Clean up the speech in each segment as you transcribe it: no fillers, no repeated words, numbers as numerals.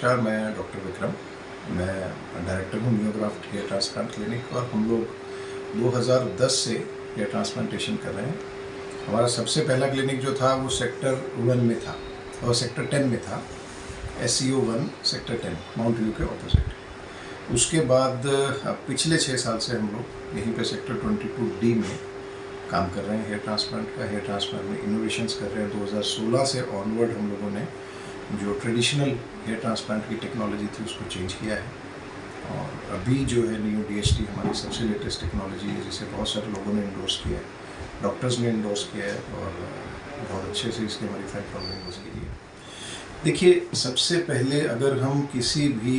नमस्कार, मैं डॉक्टर विक्रम। मैं डायरेक्टर हूँ न्यूग्राफ्ट हेयर ट्रांसप्लांट क्लिनिक और हम लोग 2010 से हेयर ट्रांसप्लांटेशन कर रहे हैं। हमारा सबसे पहला क्लिनिक जो था वो सेक्टर 1 में था और सेक्टर 10 में था, SCO 1 सेक्टर 10 माउंट व्यू के ऑपोजिट। उसके बाद पिछले 6 साल से हम लोग यहीं पे सेक्टर 22D में काम कर रहे हैं हेयर ट्रांसप्लांट का। हेयर ट्रांसप्लांट में इनोवेशंस कर रहे हैं। 2016 से ऑनवर्ड हम लोगों ने जो ट्रेडिशनल हेयर ट्रांसप्लांट की टेक्नोलॉजी थी उसको चेंज किया है और अभी जो है न्यू DHT हमारी सबसे लेटेस्ट टेक्नोलॉजी है, जिसे बहुत सारे लोगों ने इंडोर्स किया है, डॉक्टर्स ने इंडोर्स किया है और बहुत अच्छे से इसके हमारी फैट टॉलरेंस की है। देखिए, सबसे पहले अगर हम किसी भी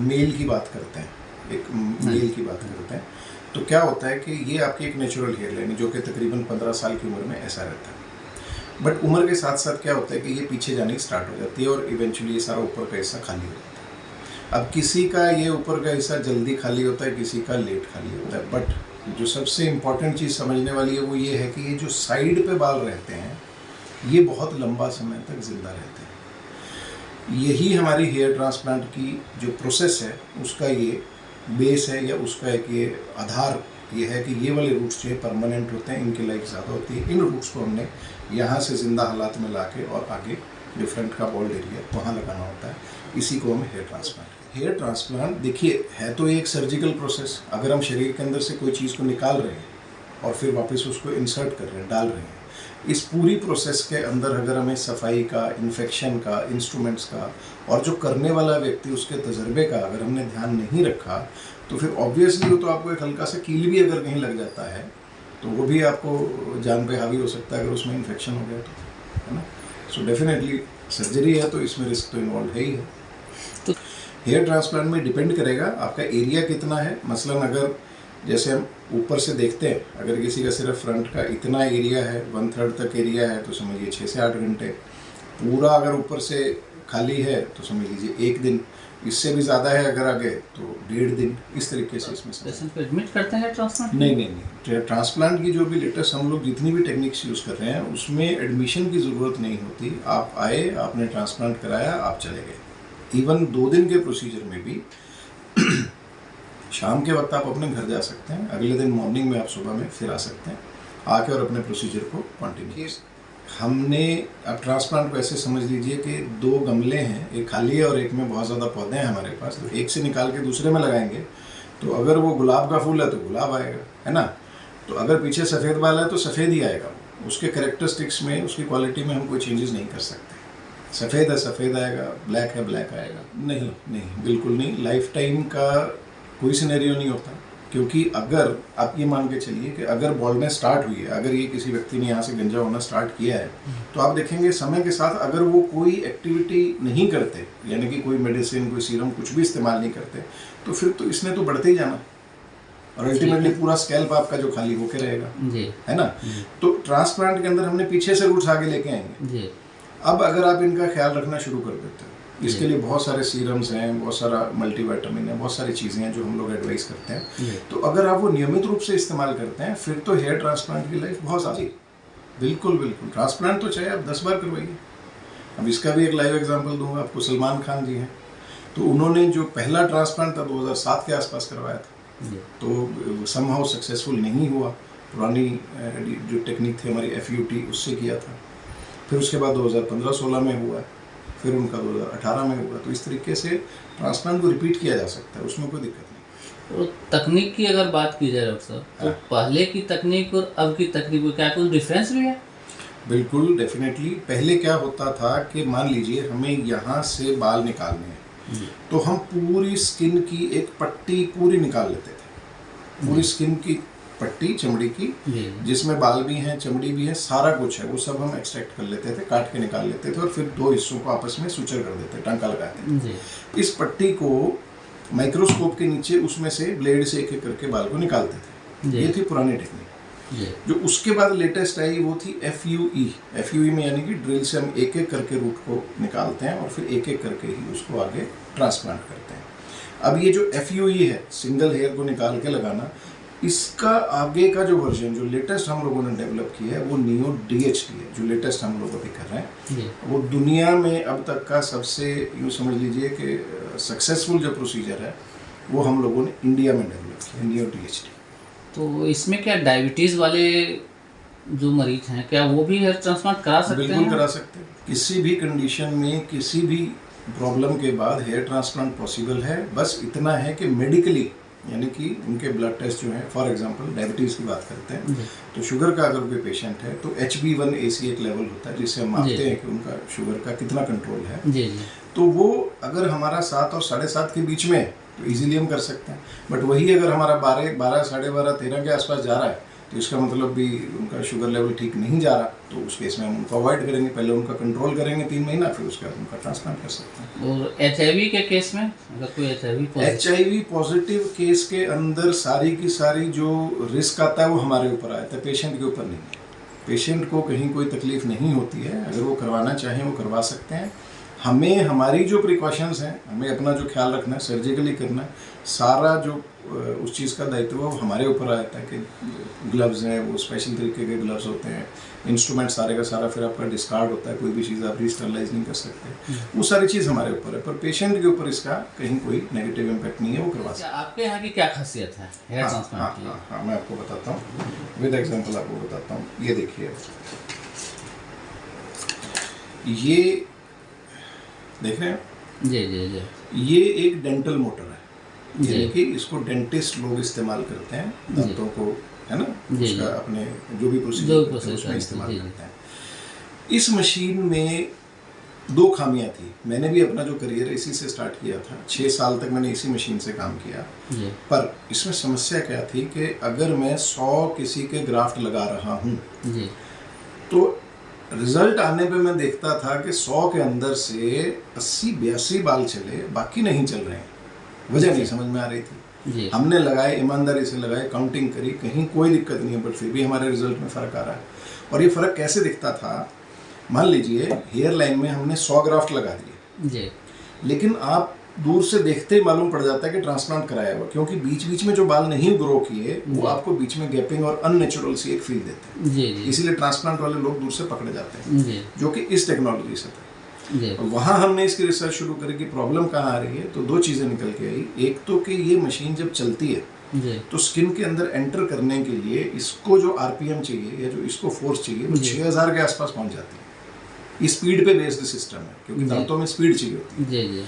मेल की बात करते हैं, एक मेल की बात करते हैं, तो क्या होता है कि ये आपकी एक नेचुरल हेयर लाइन है जो कि तकरीबन 15 साल की उम्र में ऐसा रहता है। बट उम्र के साथ साथ क्या होता है कि ये पीछे जाने स्टार्ट हो जाती है और इवेंचुअली ये सारा ऊपर का हिस्सा खाली हो जाता है। अब किसी का ये ऊपर का हिस्सा जल्दी खाली होता है, किसी का लेट खाली होता है। बट जो सबसे इम्पॉर्टेंट चीज़ समझने वाली है वो ये है कि ये जो साइड पे बाल रहते हैं ये बहुत लंबा समय तक जिंदा रहते हैं। यही हमारी हेयर ट्रांसप्लांट की जो प्रोसेस है उसका ये बेस है या उसका एक ये आधार ये है कि ये वाले रूट्स जो है परमानेंट होते हैं, इनकी लाइफ ज़्यादा होती है। इन रूट्स को हमने यहाँ से ज़िंदा हालात में ला के और आगे जो फ्रंट का बॉल्ड एरिया वहाँ लगाना होता है। इसी को हम हेयर ट्रांसप्लांट। हेयर ट्रांसप्लांट देखिए है तो एक सर्जिकल प्रोसेस। अगर हम शरीर के अंदर से कोई चीज़ को निकाल रहे हैं और फिर वापस उसको इंसर्ट कर रहे हैं, डाल रहे हैं, इस पूरी प्रोसेस के अंदर अगर हमें सफाई का, इन्फेक्शन का, इंस्ट्रूमेंट्स का और जो करने वाला व्यक्ति उसके तजर्बे का अगर हमने ध्यान नहीं रखा तो फिर ऑब्वियसली वो तो आपको एक हल्का सा कील भी अगर कहीं लग जाता है तो वो भी आपको जान पे हावी हो सकता है अगर उसमें इन्फेक्शन हो गया तो, है ना। सो डेफिनेटली सर्जरी है तो इसमें रिस्क तो इन्वॉल्व है ही है। तो हेयर ट्रांसप्लांट में डिपेंड करेगा आपका एरिया कितना है। मसलन अगर जैसे हम ऊपर से देखते हैं, अगर किसी का सिर्फ फ्रंट का इतना एरिया है, 1/3 तक एरिया है, तो समझिए 6 से 8 घंटे। पूरा अगर ऊपर से खाली है तो समझ लीजिए 1 दिन। इससे भी ज़्यादा है अगर आगे तो 1.5 दिन। इस तरीके से इसमें पेशेंट को एडमिट करते हैं ट्रांसप्लांट? नहीं। ट्रांसप्लांट की जो भी लेटेस्ट हम लोग जितनी भी टेक्निक्स यूज़ कर रहे हैं उसमें एडमिशन की ज़रूरत नहीं होती। आप आए, आपने ट्रांसप्लांट कराया, आप चले गए। इवन 2 दिन के प्रोसीजर में भी शाम के वक्त आप अपने घर जा सकते हैं, अगले दिन मॉर्निंग में आप सुबह में फिर आ सकते हैं आके और अपने प्रोसीजर को कंटिन्यू। हमने अब ट्रांसप्लांट को ऐसे समझ लीजिए कि 2 गमले हैं, एक खाली है और एक में बहुत ज़्यादा पौधे हैं हमारे पास। तो एक से निकाल के दूसरे में लगाएंगे तो अगर वो गुलाब का फूल है तो गुलाब आएगा, है ना। तो अगर पीछे सफ़ेद बाल है तो सफ़ेद ही आएगा। उसके कैरेक्टरिस्टिक्स में, उसकी क्वालिटी में हम कोई चेंजेस नहीं कर सकते। सफ़ेद है सफ़ेद आएगा, ब्लैक है ब्लैक आएगा। नहीं, बिल्कुल नहीं। लाइफ टाइम का कोई सिनेरियो नहीं होता, क्योंकि अगर आप ये मान के चलिए कि अगर बॉल्डनेस स्टार्ट हुई है, अगर ये किसी व्यक्ति ने यहाँ से गंजा होना स्टार्ट किया है तो आप देखेंगे समय के साथ अगर वो कोई एक्टिविटी नहीं करते, यानी कि कोई मेडिसिन, कोई सीरम, कुछ भी इस्तेमाल नहीं करते, तो फिर तो इसने तो बढ़ते ही जाना और अल्टीमेटली पूरा स्कैल्प आपका जो खाली होके रहेगा, है ना। तो ट्रांसप्लांट के अंदर हमने पीछे से रूट्स आगे लेके आएंगे। अब अगर आप इनका ख्याल रखना शुरू कर देते हो, इसके लिए बहुत सारे सीरम्स हैं, बहुत सारा मल्टीविटामिन है, बहुत सारी चीज़ें हैं जो हम लोग एडवाइस करते हैं। तो अगर आप वो नियमित रूप से इस्तेमाल करते हैं फिर तो हेयर ट्रांसप्लांट की लाइफ बहुत ज़्यादा। बिल्कुल। ट्रांसप्लांट तो चाहे आप 10 बार करवाइए। अब इसका भी एक लाइव एग्जांपल दूंगा आपको। सलमान खान जी हैं, तो उन्होंने जो पहला ट्रांसप्लांट था 2007 के आसपास करवाया था, तो समहाउ सक्सेसफुल नहीं हुआ। पुरानी जो टेक्निक थी हमारी FUT उससे किया था। फिर उसके बाद 2015-16 में हुआ, फिर उनका 2018 में हुआ। तो इस तरीके से ट्रांसप्लांट को रिपीट किया जा सकता है, उसमें कोई दिक्कत नहीं। तो तकनीक की अगर बात की जाए डॉक्टर साहब, तो पहले की तकनीक और अब की तकनीक में क्या कुछ डिफरेंस भी है? बिल्कुल, डेफिनेटली। पहले क्या होता था कि मान लीजिए हमें यहाँ से बाल निकालने हैं तो हम पूरी स्किन की एक पट्टी पूरी निकाल लेते थे। पूरी स्किन की पट्टी, चमड़ी की, जिसमें बाल भी हैं, चमड़ी भी है, सारा कुछ है, वो सब हम एक्सट्रैक्ट कर लेते थे, काट के निकाल लेते थे और फिर 2 हिस्सों को आपस में सुचर कर देते, टांका लगाते थे। इस पट्टी को माइक्रोस्कोप के नीचे उसमें से ब्लेड से एक एक करके बाल को निकालते थे। ये थी पुरानी टेक्निक। जो उसके बाद लेटेस्ट आई वो थी FUE में, यानी कि ड्रिल से हम एक एक करके रूट को निकालते हैं और फिर एक एक करके ही उसको आगे ट्रांसप्लांट करते हैं। अब ये जो FUE है, सिंगल हेयर को निकाल के लगाना, इसका आगे का जो वर्जन, जो लेटेस्ट हम लोगों ने डेवलप किया है, वो नियो DHT है, जो लेटेस्ट हम लोग अभी कर रहे हैं। जी वो दुनिया में अब तक का सबसे, यूँ समझ लीजिए कि सक्सेसफुल जो प्रोसीजर है वो हम लोगों ने इंडिया में डेवलप किया, नियो DHT। तो इसमें क्या डायबिटीज़ वाले जो मरीज हैं क्या वो भी हेयर ट्रांसप्लांट करा सकते बिल्कुल हैं? करा सकते हैं। किसी भी कंडीशन में, किसी भी प्रॉब्लम के बाद हेयर ट्रांसप्लांट पॉसिबल है। बस इतना है कि मेडिकली, यानी कि उनके ब्लड टेस्ट जो है, फॉर एग्जांपल डायबिटीज़ की बात करते हैं, तो शुगर का अगर कोई पेशेंट है तो HB1AC एक लेवल होता है जिससे हम मापते हैं कि उनका शुगर का कितना कंट्रोल है। जी जी। तो वो अगर हमारा 7 और 7.5 के बीच में है तो इजीली हम कर सकते हैं। बट वही अगर हमारा 12, 12, 13 के आसपास जा रहा है तो इसका मतलब भी उनका शुगर लेवल ठीक नहीं जा रहा, तो उस केस में हम उनको अवॉइड करेंगे, पहले उनका कंट्रोल करेंगे 3 महीना, फिर उसके बाद उनका ट्रांसप्लांट कर सकते हैं। और HIV के केस में अगर कोई HIV पॉजिटिव केस के अंदर सारी की सारी जो रिस्क आता है वो हमारे ऊपर आता है, पेशेंट के ऊपर नहीं। पेशेंट को कहीं कोई तकलीफ नहीं होती है, अगर वो करवाना चाहें वो करवा सकते हैं। हमें हमारी जो प्रिकॉशंस हैं, हमें अपना जो ख्याल रखना है, सर्जिकली करना है, सारा जो उस चीज़ का दायित्व वो हमारे ऊपर आता है कि ग्लव्स हैं, वो स्पेशल तरीके के ग्लव्स होते हैं, इंस्ट्रूमेंट सारे का सारा फिर आपका डिस्कार्ड होता है, कोई भी चीज़ आप रीस्टरलाइज नहीं कर सकते, वो सारी चीज़ हमारे ऊपर है। पर पेशेंट के ऊपर इसका कहीं कोई नेगेटिव इम्पैक्ट नहीं है, वो करवा सकते हैं। आपके यहाँ की क्या खासियत है हेयर ट्रांसप्लांट की? हाँ, मैं आपको बताता हूँ, विद एग्जाम्पल आपको बताता हूँ। ये देखिए, ये देख रहे हैं? जी जी जी। ये एक डेंटल मोटर है, यानी कि इसको डेंटिस्ट लोग इस्तेमाल करते हैं दांतों को, है ना, उसका अपने जो भी प्रोसीजर उसमें इस्तेमाल करते हैं। इस मशीन में 2 खामियां थी। मैंने भी अपना जो करियर इसी से स्टार्ट किया था, 6 साल तक मैंने इसी मशीन से काम किया। पर इसमें समस्या क्या थी कि अगर मैं 100 किसी के ग्राफ्ट लगा रहा हूँ तो रिजल्ट आने पे मैं देखता था कि 100 के अंदर से 80-82 बाल चले, बाकी नहीं चल रहे हैं। वजह नहीं समझ में आ रही थी। हमने लगाए, ईमानदारी से लगाए, काउंटिंग करी, कहीं कोई दिक्कत नहीं है, बट फिर भी हमारे रिजल्ट में फ़र्क आ रहा है। और ये फ़र्क कैसे दिखता था? मान लीजिए हेयर लाइन में हमने 100 ग्राफ्ट लगा दिए, लेकिन आप दूर से देखते ही मालूम पड़ जाता है कि ट्रांसप्लांट कराया हुआ, क्योंकि बीच बीच में जो बाल नहीं ग्रो किए वो आपको बीच में गैपिंग और अननेचुरल सी एक फील देते हैं। इसीलिए ट्रांसप्लांट वाले लोग दूर से पकड़े जाते हैं, जो कि इस टेक्नोलॉजी से था। वहाँ हमने इसकी रिसर्च शुरू करी कि प्रॉब्लम कहाँ आ रही है, तो 2 चीज़ें निकल के आई। एक तो कि ये मशीन जब चलती है तो स्किन के अंदर एंटर करने के लिए इसको जो RPM चाहिए या जो इसको फोर्स चाहिए वो 6000 के आसपास पहुँच जाती है। ये स्पीड पे बेस्ड सिस्टम है, क्योंकि दांतों में स्पीड चाहिए होती है।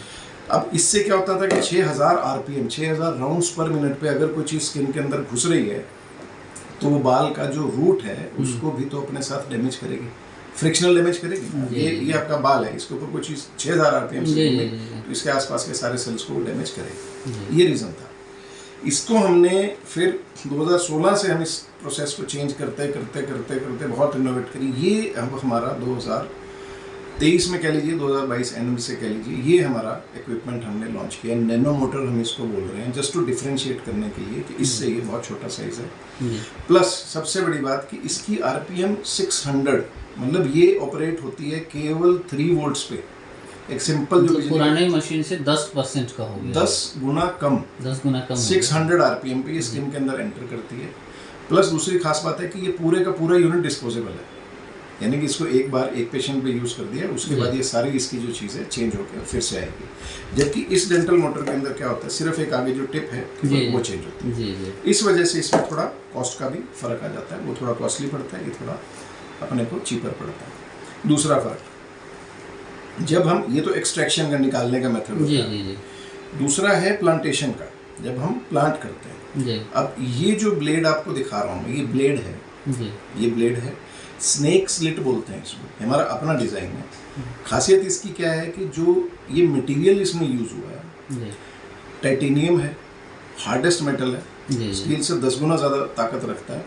अब इससे क्या होता था कि 6000 RPM, 6000 राउंड्स पर मिनट पे अगर कोई चीज़ स्किन के अंदर घुस रही है तो वो बाल का जो रूट है उसको भी तो अपने साथ डैमेज करेगी, फ्रिक्शनल डैमेज करेगी। ये आपका बाल है, इसके ऊपर कोई चीज़ 6000 RPM से घूमे तो इसके आसपास के सारे सेल्स को डैमेज करेगी। ये रीज़न था। इसको हमने फिर 2016 से हम इस प्रोसेस को चेंज करते करते करते करते बहुत इनोवेट करी। ये अब हमारा 2023 में कह लीजिए, 2022 एंड से कह लीजिए, ये हमारा इक्विपमेंट हमने लॉन्च किया। नैनो मोटर हम इसको बोल रहे हैं, जस्ट टू डिफ्रेंशिएट करने के लिए कि इससे ये बहुत छोटा साइज है। प्लस सबसे बड़ी बात कि इसकी RPM 600, मतलब ये ऑपरेट होती है केवल 3 वोल्ट्स पे। एक सिंपल जो पुराने मशीन से 10% का हो गया, 10 गुना कम 600 RPM पे ये स्किन के अंदर एंटर करती है। प्लस दूसरी खास बात है कि ये पूरे का पूरा यूनिट डिस्पोजेबल है, यानी कि इसको एक बार एक पेशेंट पे यूज़ कर दिया, उसके बाद ये सारी इसकी जो चीज़ें चेंज होकर फिर से आएगी। जबकि इस डेंटल मोटर के अंदर क्या होता है, सिर्फ एक आगे जो टिप है वो चेंज होती है। इस वजह से इसमें थोड़ा कॉस्ट का भी फ़र्क आ जाता है, वो थोड़ा कॉस्टली पड़ता है, ये थोड़ा अपने को चीपर पड़ता है। दूसरा फ़र्क, जब हम, ये तो एक्सट्रैक्शन का निकालने का मेथड होता है, दूसरा है प्लांटेशन का, जब हम प्लांट करते हैं। अब ये जो ब्लेड आपको दिखा रहा हूँ, ये ब्लेड है, ये ब्लेड है, स्नेक स्लिट बोलते हैं इसमें, हमारा अपना डिज़ाइन है। खासियत इसकी क्या है कि जो ये मटेरियल इसमें यूज़ हुआ है टाइटेनियम है, हार्डेस्ट मेटल है, स्टील से 10 गुना ज़्यादा ताकत रखता है।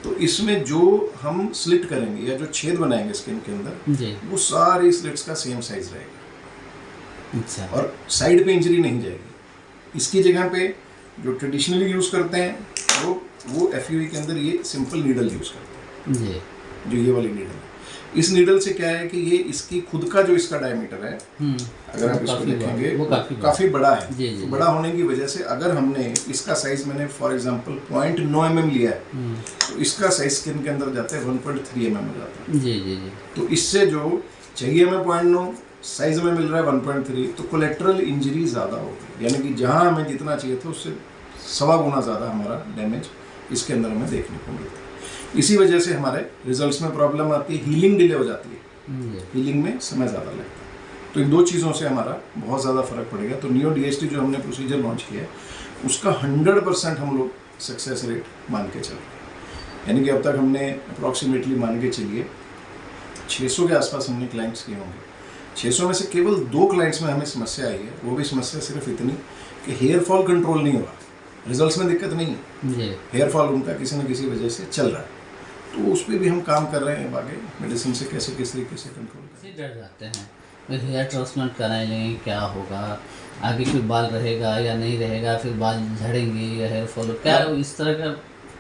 तो इसमें जो हम स्लिट करेंगे या जो छेद बनाएंगे स्किन के अंदर, वो सारी स्लिट्स का सेम साइज रहेगा और साइड पे इंजरी नहीं जाएगी। इसकी जगह पे जो ट्रेडिशनली यूज़ करते हैं वो FUE के अंदर ये सिंपल नीडल यूज़ करते हैं। जो ये वाली नीडल है। इस नीडल से क्या है कि ये इसकी खुद का जो इसका डायमीटर है, अगर आप इसको देखेंगे वो काफ़ी बड़ा है। जी, जी, तो बड़ा होने की वजह से अगर हमने इसका साइज, मैंने फॉर एग्जांपल 0.9 mm लिया है, तो इसका साइज स्किन के अंदर जाता है 1.3 mm हो जाता है। जी जी जी। तो इससे जो चाहिए हमें 0.9, साइज में मिल रहा है 1.3, तो कोलेट्रल इंजरी ज़्यादा होगी, यानी कि जहाँ हमें जितना चाहिए था उससे 1.25 गुना ज़्यादा हमारा डैमेज इसके अंदर हमें देखने को मिलता है। इसी वजह से हमारे रिजल्ट्स में प्रॉब्लम आती है, हीलिंग डिले हो जाती है, हीलिंग में समय ज़्यादा लगता है। तो इन दो चीज़ों से हमारा बहुत ज़्यादा फर्क पड़ेगा। तो नियो DST जो हमने प्रोसीजर लॉन्च किया है उसका 100% हम लोग सक्सेस रेट मान के चल रहे हैं। यानी कि अब तक हमने अप्रॉक्सीमेटली मान के चलिए 600 के आसपास हमने क्लाइंट्स किए होंगे। 600 में से केवल 2 क्लाइंट्स में हमें समस्या आई है, वो भी समस्या सिर्फ इतनी कि हेयर फॉल कंट्रोल नहीं हुआ, रिजल्ट्स में दिक्कत नहीं है, हेयर फॉल उनका किसी न किसी वजह से चल रहा है। तो उस पर भी हम काम कर रहे हैं, आगे मेडिसिन से कैसे किस तरीके से कंट्रोल करें। डर जाते हैं हेयर ट्रांसप्लांट कराए लेंगे, क्या होगा आगे, फिर बाल रहेगा या नहीं रहेगा, फिर बाल झड़ेंगे या हेयर फॉल, क्या इस तरह का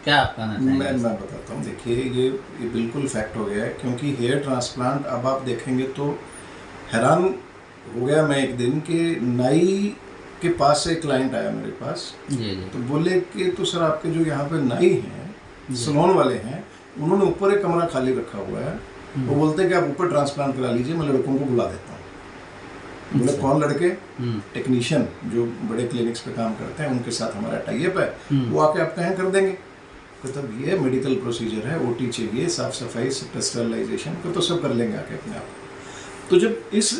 क्या आप कहना चाहेंगे? मैं बताता हूँ। देखिए ये बिल्कुल फैक्ट हो गया है, क्योंकि हेयर ट्रांसप्लांट अब आप देखेंगे तो हैरान हो गया मैं एक दिन कि नाई के पास से एक क्लाइंट आया मेरे पास। जी। तो बोले कि तो सर आपके जो यहाँ पे नाई हैं, सैलून वाले हैं, उन्होंने ऊपर एक कमरा खाली रखा हुआ है, वो बोलते हैं कि आप ऊपर ट्रांसप्लांट करा लीजिए, मैं लड़कों को बुला देता हूँ। बोले कौन लड़के? टेक्नीशियन जो बड़े क्लिनिक्स पे काम करते हैं, उनके साथ हमारा टाइप है, वो आके आप कहें कर देंगे। मतलब ये मेडिकल प्रोसीजर है, OT चाहिए, साफ सफाई, स्टरलाइजेशन को तो सब कर लेंगे आके अपने आप। तो जब इस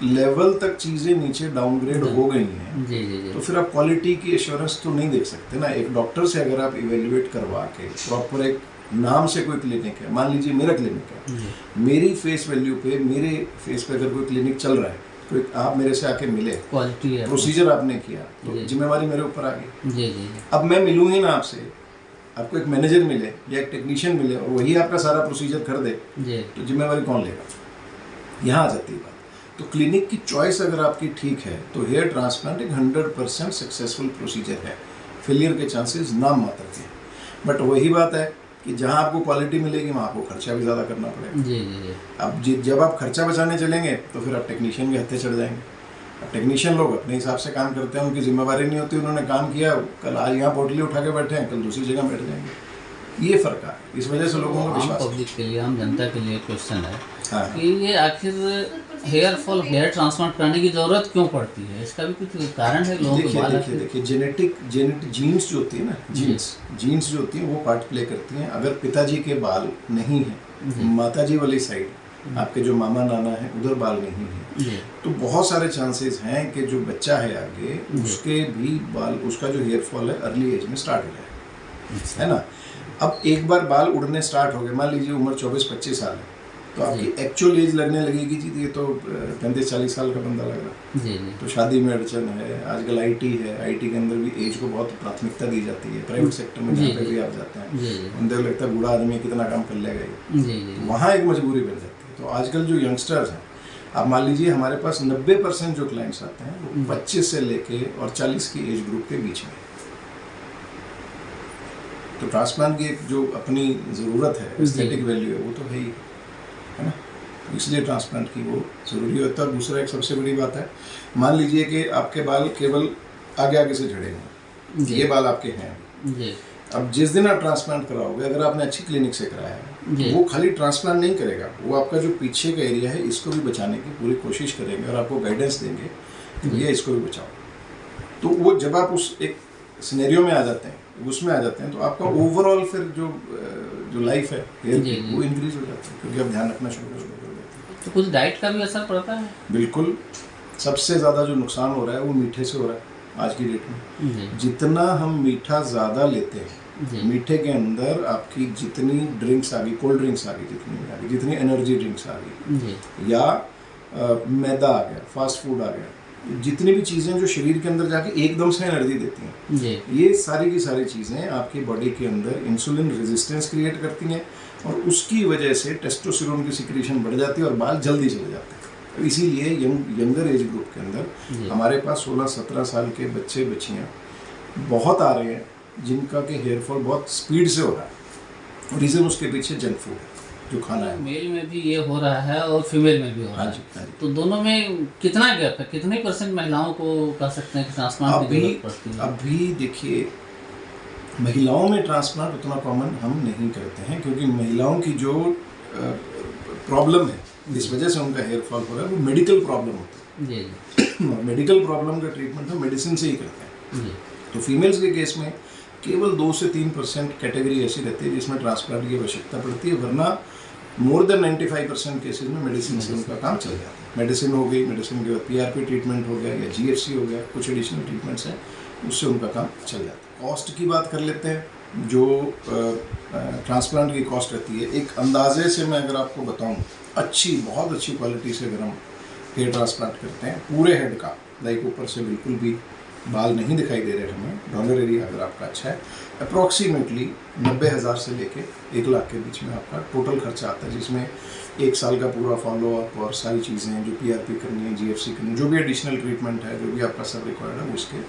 लेवल तक चीज़ें नीचे डाउनग्रेड हो गई हैं, तो फिर आप क्वालिटी की एश्योरेंस तो नहीं देख सकते ना। एक डॉक्टर से अगर आप इवेल्युएट करवा के प्रॉपर एक नाम से कोई क्लिनिक है, मान लीजिए मेरा क्लिनिक है, मेरी फेस वैल्यू पे, मेरे फेस पे अगर कोई क्लिनिक चल रहा है, तो आप मेरे से आके मिले, क्वालिटी है, प्रोसीजर आपने किया, तो जिम्मेवारी मेरे ऊपर आ गई। अब मैं मिलूँ ही ना आपसे, आपको एक मैनेजर मिले या एक टेक्नीशियन मिले और वही आपका सारा प्रोसीजर कर दे, तो जिम्मेवारी कौन लेगा? यहाँ आ जाती है बात। तो क्लिनिक की चॉइस अगर आपकी ठीक है तो हेयर ट्रांसप्लांट एक 100% सक्सेसफुल प्रोसीजर है, फेलियर के चांसेस नाम मात्र के। बट वही बात है कि जहाँ आपको क्वालिटी मिलेगी वहाँ आपको खर्चा भी ज़्यादा करना पड़ेगा। अब जब आप खर्चा बचाने चलेंगे तो फिर आप टेक्नीशियन के हत्थे चढ़ जाएंगे। अब टेक्नीशियन लोग अपने हिसाब से काम करते हैं, उनकी जिम्मेवारी नहीं होती, उन्होंने काम किया, कल आज यहाँ पोटली उठा के बैठे हैं, कल दूसरी जगह बैठ जाएंगे। ये फर्क है, इस वजह से लोगों को विश्वास। पब्लिक के लिए, आम जनता के लिए क्वेश्चन है कि ये आखिर हेयर फॉल, हेयर ट्रांसप्लांट करने की जरूरत क्यों पड़ती है? इसका भी कुछ कारण है? लोगों के बाल, देखिए जेनेटिक जीन्स जो होती है ना, जीन्स जो होती है वो पार्ट प्ले करती हैं। अगर पिताजी के बाल नहीं है, माताजी वाली साइड, आपके जो मामा नाना है उधर बाल नहीं है, तो बहुत सारे चांसेस हैं कि जो बच्चा है आगे उसके भी बाल, उसका जो हेयर फॉल है अर्ली एज में स्टार्ट हो जाए, है ना। अब एक बार बाल उड़ने स्टार्ट हो गए, मान लीजिए उम्र 24-25 साल है, तो आपकी एक्चुअल एज लगने लगेगी जी, ये तो 35-40 साल का बंदा लग रहा है। तो शादी में अड़चन है, आजकल IT है, IT के अंदर भी एज को बहुत प्राथमिकता दी जाती है। प्राइवेट सेक्टर में जहाँ पे भी आप जाते हैं, उनको लगता है बूढ़ा आदमी कितना काम कर लेगा, तो वहाँ एक मजबूरी बन जाती है। तो आजकल जो यंगस्टर्स हैं, आप मान लीजिए हमारे पास 90% जो क्लाइंट्स आते हैं वो 25 से लेके और 40 की एज ग्रुप के बीच में। तो ट्रांसप्लांट की एक जो अपनी ज़रूरत है, एस्थेटिक वैल्यू है, वो तो है ही, है ना। तो इसलिए ट्रांसप्लांट की वो ज़रूरी होता है। दूसरा एक सबसे बड़ी बात है, मान लीजिए कि आपके बाल केवल आगे आगे से झड़ेंगे, ये बाल आपके हैं। अब जिस दिन आप ट्रांसप्लांट कराओगे, अगर आपने अच्छी क्लिनिक से कराया है, वो खाली ट्रांसप्लांट नहीं करेगा, वो आपका जो पीछे का एरिया है इसको भी बचाने की पूरी कोशिश करेंगे और आपको गाइडेंस देंगे कि ये इसको भी बचाओ। तो वो जब आप उस एक सिनेरियो में आ जाते हैं, उसमें आ जाते हैं, तो आपका ओवरऑल फिर जो लाइफ है हेयर की, वो इंक्रीज हो जाता है, क्योंकि आप ध्यान रखना शुरू कर देते हैं। तो कुछ डाइट का भी असर पड़ता है? बिल्कुल। सबसे ज़्यादा जो नुकसान हो रहा है वो मीठे से हो रहा है आज की डेट में। जितना हम मीठा ज़्यादा लेते हैं, मीठे के अंदर आपकी जितनी ड्रिंक्स आ गई, कोल्ड ड्रिंक्स आ गई, जितनी एनर्जी ड्रिंक्स आ गई, या मैदा आ गया, फास्ट फूड आ गया, जितनी भी चीज़ें जो शरीर के अंदर जाके एकदम से एनर्जी देती हैं, ये सारी की सारी चीज़ें आपकी बॉडी के अंदर इंसुलिन रेजिस्टेंस क्रिएट करती हैं और उसकी वजह से टेस्टोस्टेरोन की सिक्रीशन बढ़ जाती है और बाल जल्दी चले जाते हैं। तो इसीलिए यंगर एज ग्रुप के अंदर हमारे पास 16-17 साल के बच्चे बच्चियाँ बहुत आ रहे हैं जिनका कि हेयर फॉल बहुत स्पीड से हो रहा है। रीज़न उसके पीछे जंक फूड है। जो खाना है। मेल में भी ये हो रहा है और फीमेल में भी हो रहा हाँ है। जी, हाँ जी। तो दोनों में कितना गैप है, कितने % महिलाओं को कह सकते हैं कि ट्रांसप्लांट की जरूरत पड़ती है? अभी देखिए, महिलाओं में ट्रांसप्लांट उतना कॉमन हम नहीं करते हैं, क्योंकि महिलाओं की जो प्रॉब्लम है, जिस वजह से उनका हेयर फॉल हो रहा है, वो मेडिकल प्रॉब्लम होती जी जी है। मेडिकल प्रॉब्लम का ट्रीटमेंट हम मेडिसिन से ही करते हैं। जी। तो फीमेल्स के केस में केवल 2 से 3% कैटेगरी ऐसी रहती है जिसमें ट्रांसप्लांट की आवश्यकता पड़ती है, वरना मोर देन 95% केसेस में मेडिसिन से उनका काम चल जाता है। मेडिसिन हो गई, मेडिसिन के बाद पीआरपी ट्रीटमेंट हो गया या जीएफसी हो गया, कुछ एडिशनल ट्रीटमेंट्स हैं, उससे उनका काम चल जाता है। कॉस्ट की बात कर लेते हैं। जो ट्रांसप्लांट की कॉस्ट रहती है, एक अंदाजे से मैं अगर आपको बताऊं, बहुत अच्छी क्वालिटी से अगर हम हेयर ट्रांसप्लांट करते हैं पूरे हेड का, लाइक ऊपर से बिल्कुल भी बाल नहीं दिखाई दे रहे हमें, डॉलर एरिया अगर आपका अच्छा है, अप्रॉक्सीमेटली 90,000 से लेके 1 लाख के बीच में आपका टोटल खर्चा आता है, जिसमें 1 साल का पूरा फॉलोअप और सारी चीज़ें हैं जो पीआरपी करनी है, जीएफसी करनी है, जो भी एडिशनल ट्रीटमेंट है, जो भी आपका सब रिक्वायर्ड है, वो इसके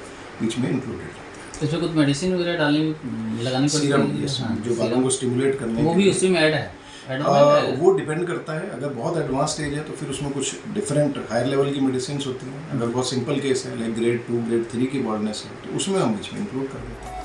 बीच में इंक्लूडेड है। इसमें कुछ मेडिसिन वगैरह लगानी पड़ती सीरम, है? हाँ, जो बालों को स्टिमुलेट करने वो के भी लिए। उसी में ऐड है? वो डिपेंड करता है। अगर बहुत एडवांस स्टेज है तो फिर उसमें कुछ डिफरेंट हायर लेवल की मेडिसिन होती हैं। अगर बहुत सिंपल केस है, लाइक ग्रेड 2 ग्रेड 3 की बॉल्डनेस है, तो उसमें हम बीच में इंक्लूड कर देते हैं।